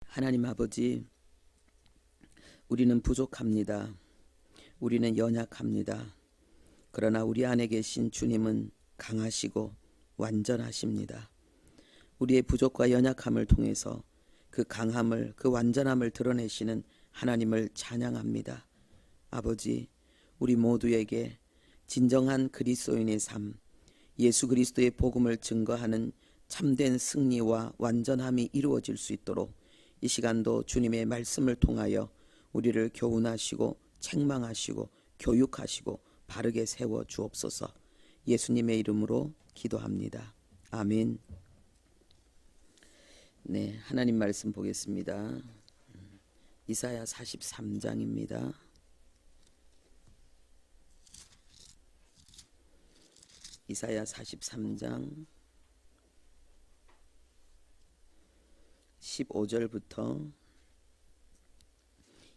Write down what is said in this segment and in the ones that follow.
하나님 아버지, 우리는 부족합니다. 우리는 연약합니다. 그러나 우리 안에 계신 주님은 강하시고 완전하십니다. 우리의 부족과 연약함을 통해서 그 강함을, 그 완전함을 드러내시는 하나님을 찬양합니다. 아버지, 우리 모두에게 진정한 그리스도인의 삶, 예수 그리스도의 복음을 증거하는 참된 승리와 완전함이 이루어질 수 있도록 이 시간도 주님의 말씀을 통하여 우리를 교훈하시고 책망하시고 교육하시고 바르게 세워 주옵소서. 예수님의 이름으로 기도합니다. 아멘. 네, 하나님 말씀 보겠습니다. 이사야 43장입니다. 이사야 43장 15절부터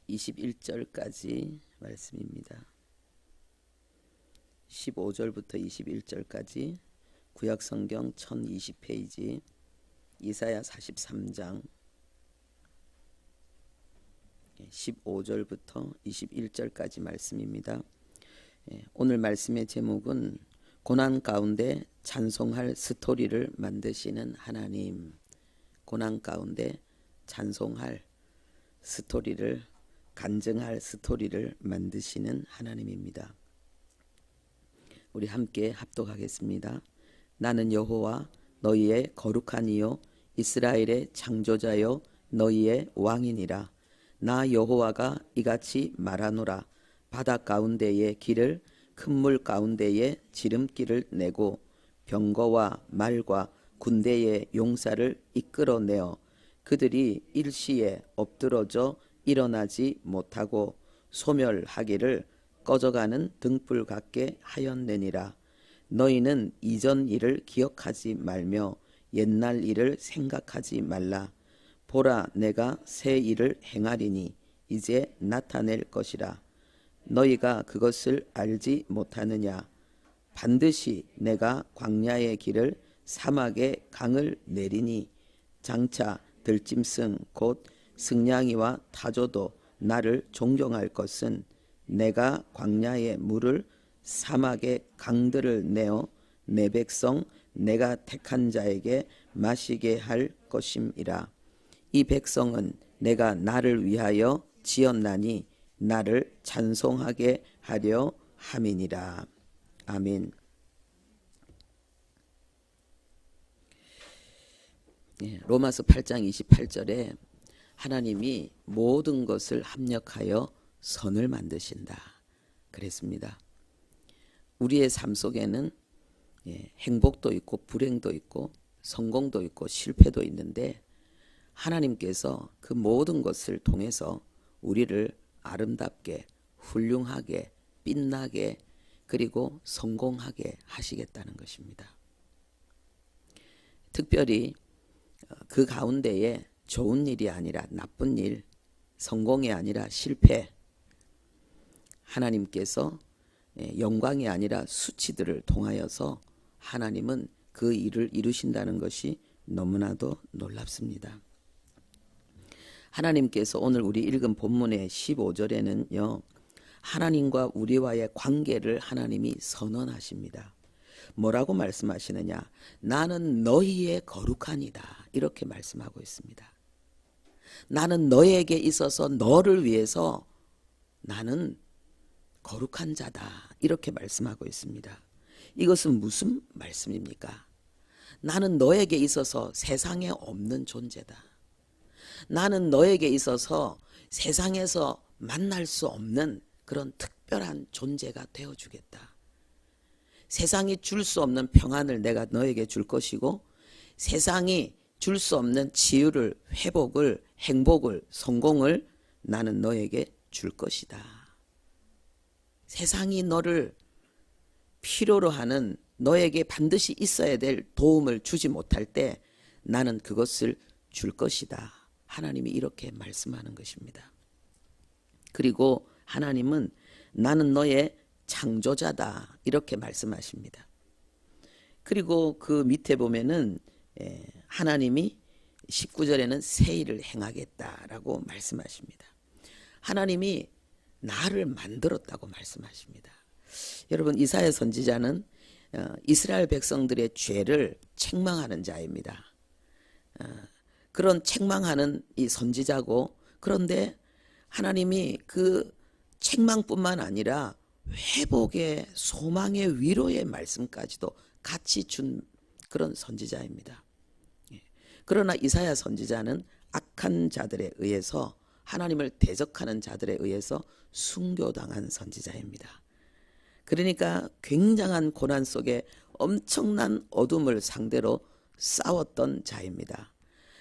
21절까지 말씀입니다. 15절부터 21절까지 구약성경 1020페이지 이사야 43장 15절부터 21절까지 말씀입니다. 오늘 말씀의 제목은 고난 가운데 찬송할 스토리를 만드시는 하나님. 고난 가운데 찬송할 스토리를, 간증할 스토리를 만드시는 하나님입니다. 우리 함께 합독하겠습니다. 나는 여호와 너희의 거룩한 이요 이스라엘의 창조자요 너희의 왕이니라. 나 여호와가 이같이 말하노라. 바다 가운데의 길을 큰 물 가운데에 지름길을 내고 병거와 말과 군대의 용사를 이끌어내어 그들이 일시에 엎드러져 일어나지 못하고 소멸하기를 꺼져가는 등불 같게 하였느니라. 너희는 이전 일을 기억하지 말며 옛날 일을 생각하지 말라. 보라, 내가 새 일을 행하리니 이제 나타낼 것이라. 너희가 그것을 알지 못하느냐? 반드시 내가 광야의 길을 사막의 강을 내리니 장차 들짐승 곧 승냥이와 타조도 나를 존경할 것은 내가 광야의 물을 사막의 강들을 내어 내 백성 내가 택한 자에게 마시게 할 것임이라. 이 백성은 내가 나를 위하여 지었나니 나를 찬송하게 하려 함이니라. 아멘. 로마서 8장 28절에 하나님이 모든 것을 합력하여 선을 만드신다 그랬습니다. 우리의 삶 속에는 행복도 있고 불행도 있고 성공도 있고 실패도 있는데 하나님께서 그 모든 것을 통해서 우리를 아름답게, 훌륭하게, 빛나게 그리고 성공하게 하시겠다는 것입니다. 특별히 그 가운데에 좋은 일이 아니라 나쁜 일, 성공이 아니라 실패, 하나님께서 영광이 아니라 수치들을 통하여서 하나님은 그 일을 이루신다는 것이 너무나도 놀랍습니다. 하나님께서 오늘 우리 읽은 본문의 15절에는요. 하나님과 우리와의 관계를 하나님이 선언하십니다. 뭐라고 말씀하시느냐? 나는 너희의 거룩하니다. 이렇게 말씀하고 있습니다. 나는 너에게 있어서 너를 위해서 나는 거룩한 자다. 이렇게 말씀하고 있습니다. 이것은 무슨 말씀입니까? 나는 너에게 있어서 세상에 없는 존재다. 나는 너에게 있어서 세상에서 만날 수 없는 그런 특별한 존재가 되어주겠다. 세상이 줄 수 없는 평안을 내가 너에게 줄 것이고 세상이 줄 수 없는 치유를, 회복을, 행복을, 성공을 나는 너에게 줄 것이다. 세상이 너를 필요로 하는 너에게 반드시 있어야 될 도움을 주지 못할 때 나는 그것을 줄 것이다. 하나님이 이렇게 말씀하는 것입니다. 그리고 하나님은 나는 너의 창조자다. 이렇게 말씀하십니다. 그리고 그 밑에 보면은 하나님이 19절에는 새 일을 행하겠다라고 말씀하십니다. 하나님이 나를 만들었다고 말씀하십니다. 여러분, 이사야 선지자는 이스라엘 백성들의 죄를 책망하는 자입니다. 그런 책망하는 이 선지자고, 그런데 하나님이 그 책망뿐만 아니라 회복의, 소망의, 위로의 말씀까지도 같이 준 그런 선지자입니다. 그러나 이사야 선지자는 악한 자들에 의해서, 하나님을 대적하는 자들에 의해서 순교당한 선지자입니다. 그러니까 굉장한 고난 속에 엄청난 어둠을 상대로 싸웠던 자입니다.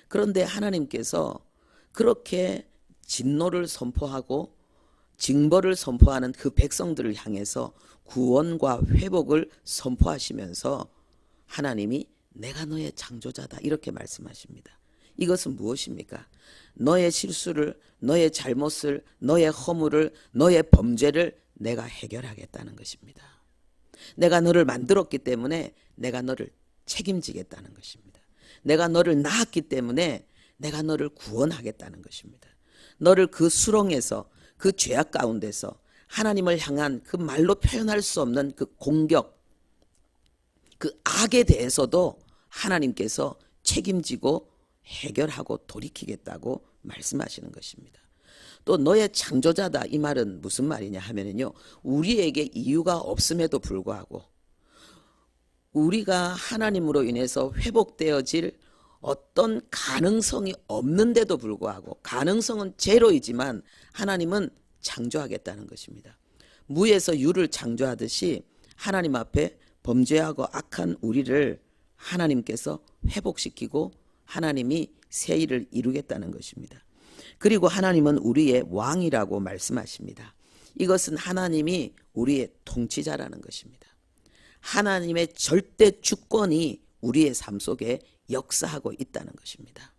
그런데 하나님께서 그렇게 진노를 선포하고 징벌을 선포하는 그 백성들을 향해서 구원과 회복을 선포하시면서 하나님이 내가 너의 창조자다 이렇게 말씀하십니다. 이것은 무엇입니까? 너의 실수를, 너의 잘못을, 너의 허물을, 너의 범죄를 내가 해결하겠다는 것입니다. 내가 너를 만들었기 때문에 내가 너를 책임지겠다는 것입니다. 내가 너를 낳았기 때문에 내가 너를 구원하겠다는 것입니다. 너를 그 수렁에서, 그 죄악 가운데서 하나님을 향한 그 말로 표현할 수 없는 그 공격, 그 악에 대해서도 하나님께서 책임지고 해결하고 돌이키겠다고 말씀하시는 것입니다. 또 너의 창조자다, 이 말은 무슨 말이냐 하면요, 우리에게 이유가 없음에도 불구하고 우리가 하나님으로 인해서 회복되어질 어떤 가능성이 없는데도 불구하고, 가능성은 제로이지만 하나님은 창조하겠다는 것입니다. 무에서 유를 창조하듯이 하나님 앞에 범죄하고 악한 우리를 하나님께서 회복시키고 하나님이 새 일을 이루겠다는 것입니다. 그리고 하나님은 우리의 왕이라고 말씀하십니다. 이것은 하나님이 우리의 통치자라는 것입니다. 하나님의 절대 주권이 우리의 삶 속에 역사하고 있다는 것입니다.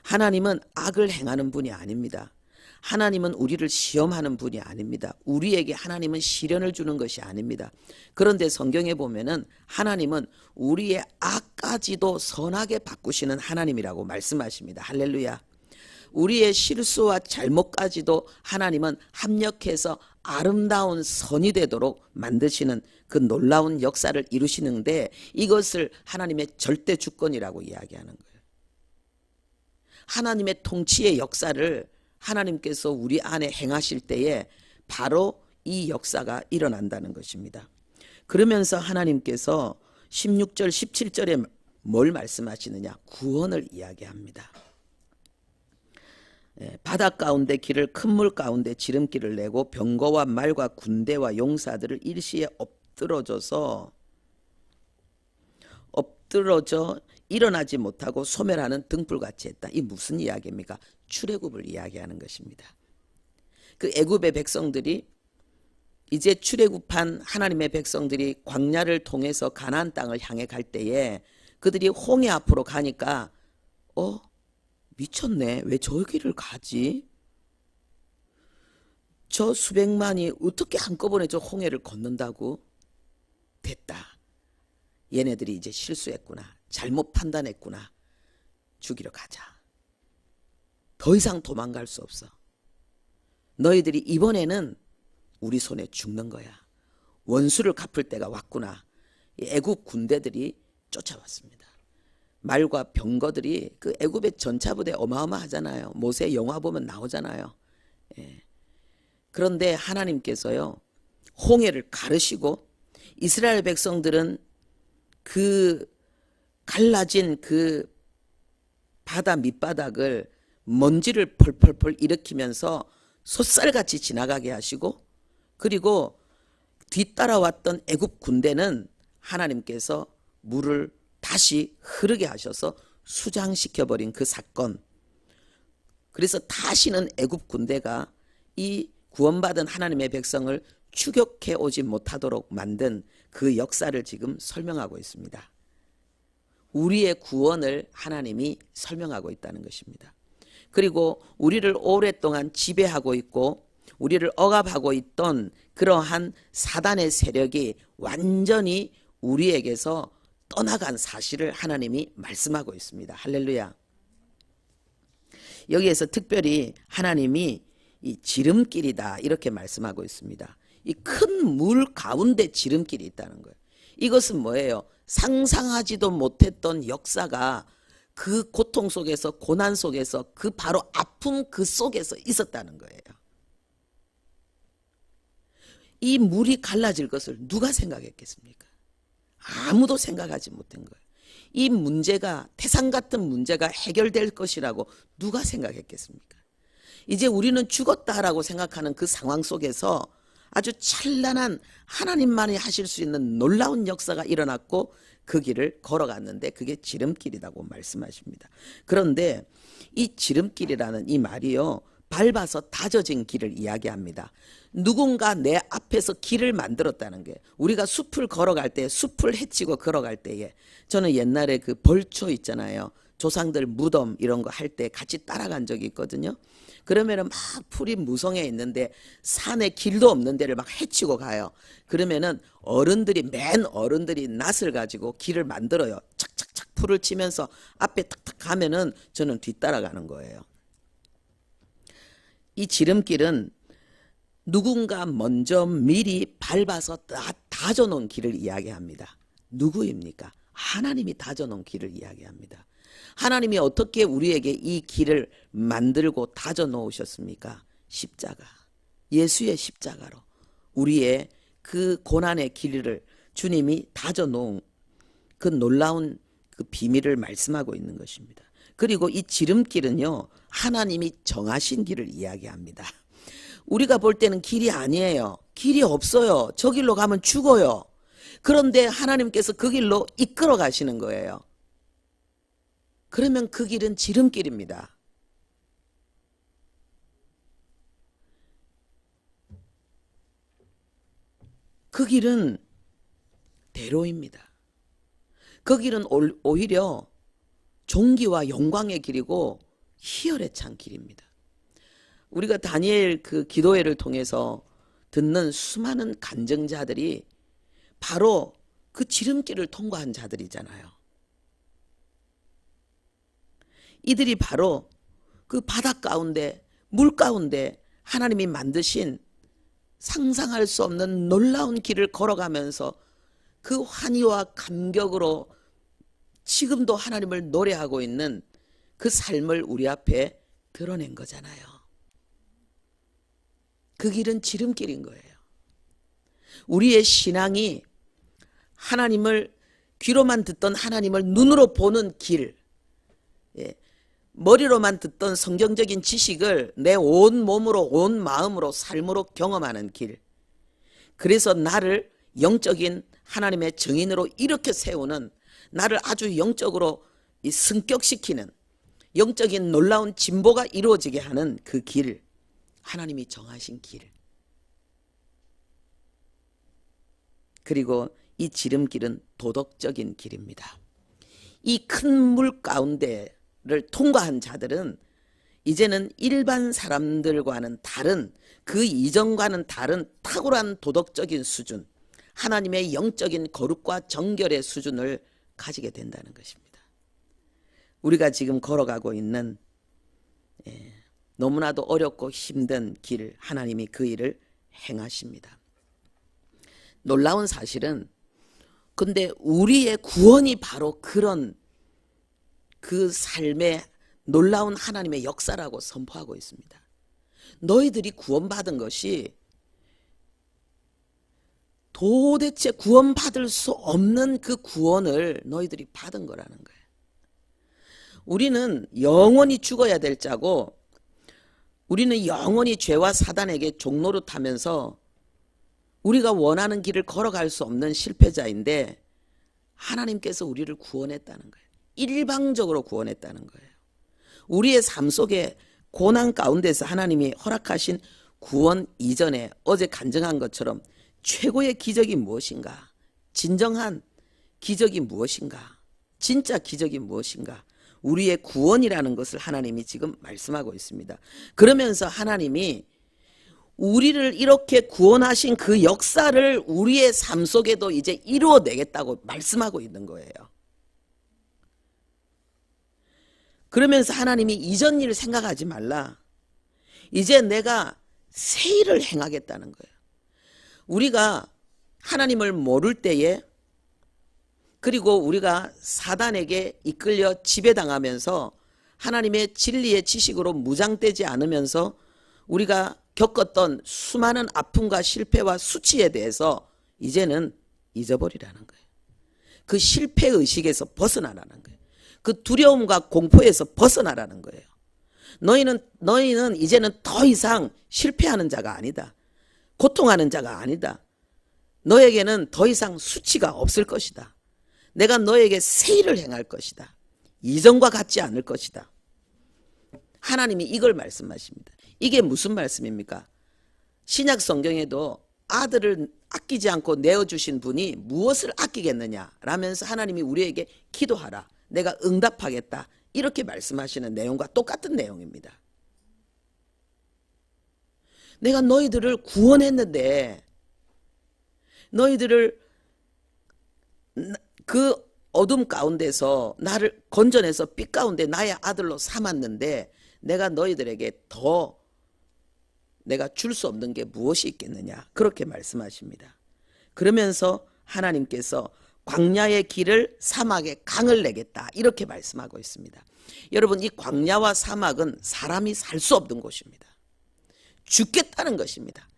하나님은 악을 행하는 분이 아닙니다. 하나님은 우리를 시험하는 분이 아닙니다. 우리에게 하나님은 시련을 주는 것이 아닙니다. 그런데 성경에 보면은 하나님은 우리의 악까지도 선하게 바꾸시는 하나님이라고 말씀하십니다. 할렐루야. 우리의 실수와 잘못까지도 하나님은 합력해서 아름다운 선이 되도록 만드시는 그 놀라운 역사를 이루시는데, 이것을 하나님의 절대 주권이라고 이야기하는 거예요. 하나님의 통치의 역사를 하나님께서 우리 안에 행하실 때에 바로 이 역사가 일어난다는 것입니다. 그러면서 하나님께서 16절 17절에 뭘 말씀하시느냐, 구원을 이야기합니다. 바다 가운데 길을, 큰 물 가운데 지름길을 내고 병거와 말과 군대와 용사들을 일시에 엎드러져 일어나지 못하고 소멸하는 등불같이 했다. 이 무슨 이야기입니까? 출애굽을 이야기하는 것입니다. 그 애굽의 백성들이, 이제 출애굽한 하나님의 백성들이 광야를 통해서 가나안 땅을 향해 갈 때에 그들이 홍해 앞으로 가니까 미쳤네, 왜 저기를 가지? 저 수백만이 어떻게 한꺼번에 저 홍해를 건넌다고? 됐다, 얘네들이 이제 실수했구나, 잘못 판단했구나, 죽이러 가자. 더 이상 도망갈 수 없어. 너희들이 이번에는 우리 손에 죽는 거야. 원수를 갚을 때가 왔구나. 애굽 군대들이 쫓아왔습니다. 말과 병거들이, 그 애굽의 전차부대 어마어마하잖아요. 모세 영화 보면 나오잖아요. 그런데 하나님께서요, 홍해를 가르시고 이스라엘 백성들은 그 갈라진 그 바다 밑바닥을 먼지를 펄펄펄 일으키면서 솥살같이 지나가게 하시고, 그리고 뒤따라왔던 애굽 군대는 하나님께서 물을 다시 흐르게 하셔서 수장시켜버린 그 사건. 그래서 다시는 애굽 군대가 이 구원받은 하나님의 백성을 추격해 오지 못하도록 만든 그 역사를 지금 설명하고 있습니다. 우리의 구원을 하나님이 설명하고 있다는 것입니다. 그리고 우리를 오랫동안 지배하고 있고 우리를 억압하고 있던 그러한 사단의 세력이 완전히 우리에게서 떠나간 사실을 하나님이 말씀하고 있습니다. 할렐루야. 여기에서 특별히 하나님이 이 지름길이다 이렇게 말씀하고 있습니다. 이 큰 물 가운데 지름길이 있다는 거예요. 이것은 뭐예요? 상상하지도 못했던 역사가 그 고통 속에서, 고난 속에서, 그 바로 아픔 그 속에서 있었다는 거예요. 이 물이 갈라질 것을 누가 생각했겠습니까? 아무도 생각하지 못한 거예요. 이 문제가, 태산 같은 문제가 해결될 것이라고 누가 생각했겠습니까? 이제 우리는 죽었다라고 생각하는 그 상황 속에서 아주 찬란한 하나님만이 하실 수 있는 놀라운 역사가 일어났고 그 길을 걸어갔는데 그게 지름길이라고 말씀하십니다. 그런데 이 지름길이라는 이 말이요, 밟아서 다져진 길을 이야기합니다. 누군가 내 앞에서 길을 만들었다는 게, 우리가 숲을 걸어갈 때, 숲을 헤치고 걸어갈 때에, 저는 옛날에 그 벌초 있잖아요, 조상들 무덤 이런 거 할 때 같이 따라간 적이 있거든요. 그러면은 막 풀이 무성해 있는데 산에 길도 없는 데를 막 헤치고 가요. 그러면은 맨 어른들이 낫을 가지고 길을 만들어요. 착착착 풀을 치면서 앞에 탁탁 가면은 저는 뒤따라가는 거예요. 이 지름길은 누군가 먼저 미리 밟아서 다져놓은 길을 이야기합니다. 누구입니까? 하나님이 다져놓은 길을 이야기합니다. 하나님이 어떻게 우리에게 이 길을 만들고 다져 놓으셨습니까? 십자가, 예수의 십자가로 우리의 그 고난의 길을 주님이 다져 놓은 그 놀라운 그 비밀을 말씀하고 있는 것입니다. 그리고 이 지름길은요, 하나님이 정하신 길을 이야기합니다. 우리가 볼 때는 길이 아니에요. 길이 없어요. 저 길로 가면 죽어요. 그런데 하나님께서 그 길로 이끌어 가시는 거예요. 그러면 그 길은 지름길입니다. 그 길은 대로입니다. 그 길은 오히려 존귀와 영광의 길이고 희열에 찬 길입니다. 우리가 다니엘 그 기도회를 통해서 듣는 수많은 간증자들이 바로 그 지름길을 통과한 자들이잖아요. 이들이 바로 그 바다 가운데, 물 가운데 하나님이 만드신 상상할 수 없는 놀라운 길을 걸어가면서 그 환희와 감격으로 지금도 하나님을 노래하고 있는 그 삶을 우리 앞에 드러낸 거잖아요. 그 길은 지름길인 거예요. 우리의 신앙이 하나님을 귀로만 듣던 하나님을 눈으로 보는 길, 머리로만 듣던 성경적인 지식을 내 온 몸으로, 온 마음으로, 삶으로 경험하는 길, 그래서 나를 영적인 하나님의 증인으로 이렇게 세우는, 나를 아주 영적으로 승격시키는 영적인 놀라운 진보가 이루어지게 하는 그 길, 하나님이 정하신 길. 그리고 이 지름길은 도덕적인 길입니다. 이 큰 물 가운데를 통과한 자들은 이제는 일반 사람들과는 다른, 그 이전과는 다른 탁월한 도덕적인 수준, 하나님의 영적인 거룩과 정결의 수준을 가지게 된다는 것입니다. 우리가 지금 걸어가고 있는 너무나도 어렵고 힘든 길, 하나님이 그 일을 행하십니다. 놀라운 사실은, 근데 우리의 구원이 바로 그런 그 삶의 놀라운 하나님의 역사라고 선포하고 있습니다. 너희들이 구원받은 것이 도대체 구원받을 수 없는 그 구원을 너희들이 받은 거라는 거예요. 우리는 영원히 죽어야 될 자고, 우리는 영원히 죄와 사단에게 종노릇하면서 우리가 원하는 길을 걸어갈 수 없는 실패자인데, 하나님께서 우리를 구원했다는 거예요. 일방적으로 구원했다는 거예요. 우리의 삶 속에 고난 가운데서 하나님이 허락하신 구원 이전에 어제 간증한 것처럼 최고의 기적이 무엇인가? 진정한 기적이 무엇인가? 진짜 기적이 무엇인가? 우리의 구원이라는 것을 하나님이 지금 말씀하고 있습니다. 그러면서 하나님이 우리를 이렇게 구원하신 그 역사를 우리의 삶 속에도 이제 이루어내겠다고 말씀하고 있는 거예요. 그러면서 하나님이 이전 일을 생각하지 말라. 이제 내가 새 일을 행하겠다는 거예요. 우리가 하나님을 모를 때에, 그리고 우리가 사단에게 이끌려 지배당하면서 하나님의 진리의 지식으로 무장되지 않으면서 우리가 겪었던 수많은 아픔과 실패와 수치에 대해서 이제는 잊어버리라는 거예요. 그 실패의식에서 벗어나라는 거예요. 그 두려움과 공포에서 벗어나라는 거예요. 너희는 이제는 더 이상 실패하는 자가 아니다. 고통하는 자가 아니다. 너에게는 더 이상 수치가 없을 것이다. 내가 너에게 새 일을 행할 것이다. 이전과 같지 않을 것이다. 하나님이 이걸 말씀하십니다. 이게 무슨 말씀입니까? 신약 성경에도 아들을 아끼지 않고 내어주신 분이 무엇을 아끼겠느냐 라면서 하나님이 우리에게 기도하라, 내가 응답하겠다, 이렇게 말씀하시는 내용과 똑같은 내용입니다. 내가 너희들을 구원했는데, 너희들을 그 어둠 가운데서 나를 건져내서 빛 가운데 나의 아들로 삼았는데, 내가 너희들에게 더 내가 줄 수 없는 게 무엇이 있겠느냐, 그렇게 말씀하십니다. 그러면서 하나님께서 광야의 길을, 사막의 강을 내겠다, 이렇게 말씀하고 있습니다. 여러분, 이 광야와 사막은 사람이 살 수 없는 곳입니다. 죽겠다는 것입니다.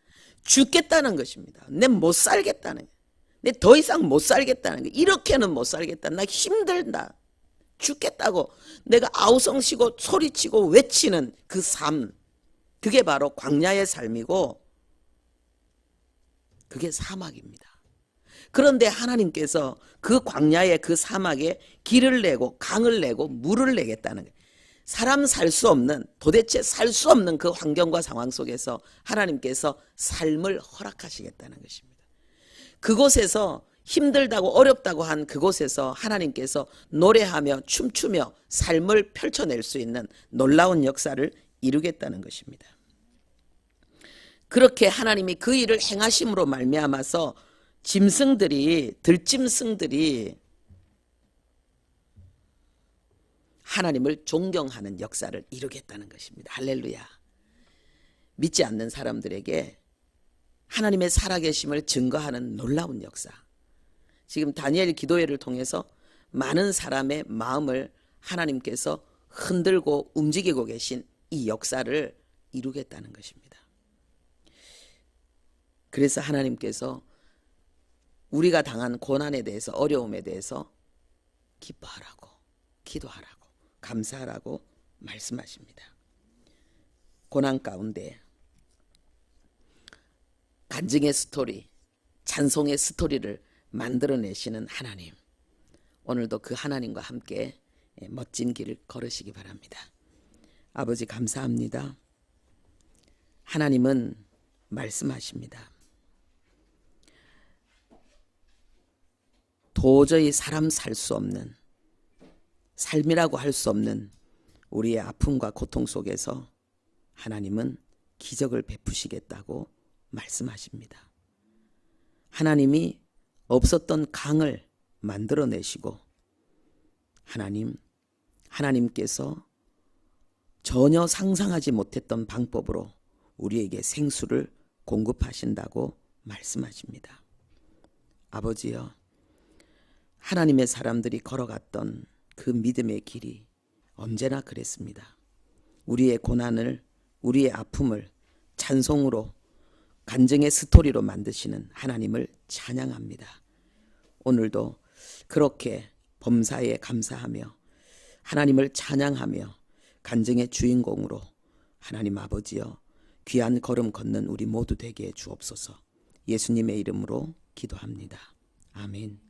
죽겠다는 것입니다. 내 못 살겠다는, 내 더 이상 못 살겠다는 거. 이렇게는 못 살겠다. 나 힘들다. 죽겠다고 내가 아우성치고 소리치고 외치는 그 삶, 그게 바로 광야의 삶이고 그게 사막입니다. 그런데 하나님께서 그 광야의 그 사막에 길을 내고 강을 내고 물을 내겠다는 거예요. 사람 살 수 없는, 도대체 살 수 없는 그 환경과 상황 속에서 하나님께서 삶을 허락하시겠다는 것입니다. 그곳에서 힘들다고 어렵다고 한 그곳에서 하나님께서 노래하며 춤추며 삶을 펼쳐낼 수 있는 놀라운 역사를 이루겠다는 것입니다. 그렇게 하나님이 그 일을 행하심으로 말미암아서 들짐승들이 하나님을 존경하는 역사를 이루겠다는 것입니다. 할렐루야. 믿지 않는 사람들에게 하나님의 살아계심을 증거하는 놀라운 역사. 지금 다니엘 기도회를 통해서 많은 사람의 마음을 하나님께서 흔들고 움직이고 계신 이 역사를 이루겠다는 것입니다. 그래서 하나님께서 우리가 당한 고난에 대해서, 어려움에 대해서 기뻐하라고, 기도하라고, 감사하라고 말씀하십니다. 고난 가운데 간증의 스토리, 찬송의 스토리를 만들어내시는 하나님, 오늘도 그 하나님과 함께 멋진 길을 걸으시기 바랍니다. 아버지, 감사합니다. 하나님은 말씀하십니다. 도저히 사람 살 수 없는, 삶이라고 할 수 없는 우리의 아픔과 고통 속에서 하나님은 기적을 베푸시겠다고 말씀하십니다. 하나님이 없었던 강을 만들어내시고, 하나님께서 전혀 상상하지 못했던 방법으로 우리에게 생수를 공급하신다고 말씀하십니다. 아버지여, 하나님의 사람들이 걸어갔던 그 믿음의 길이 언제나 그랬습니다. 우리의 고난을, 우리의 아픔을 찬송으로, 간증의 스토리로 만드시는 하나님을 찬양합니다. 오늘도 그렇게 범사에 감사하며 하나님을 찬양하며 간증의 주인공으로 하나님 아버지여 귀한 걸음 걷는 우리 모두 되게 해 주옵소서. 예수님의 이름으로 기도합니다. 아멘.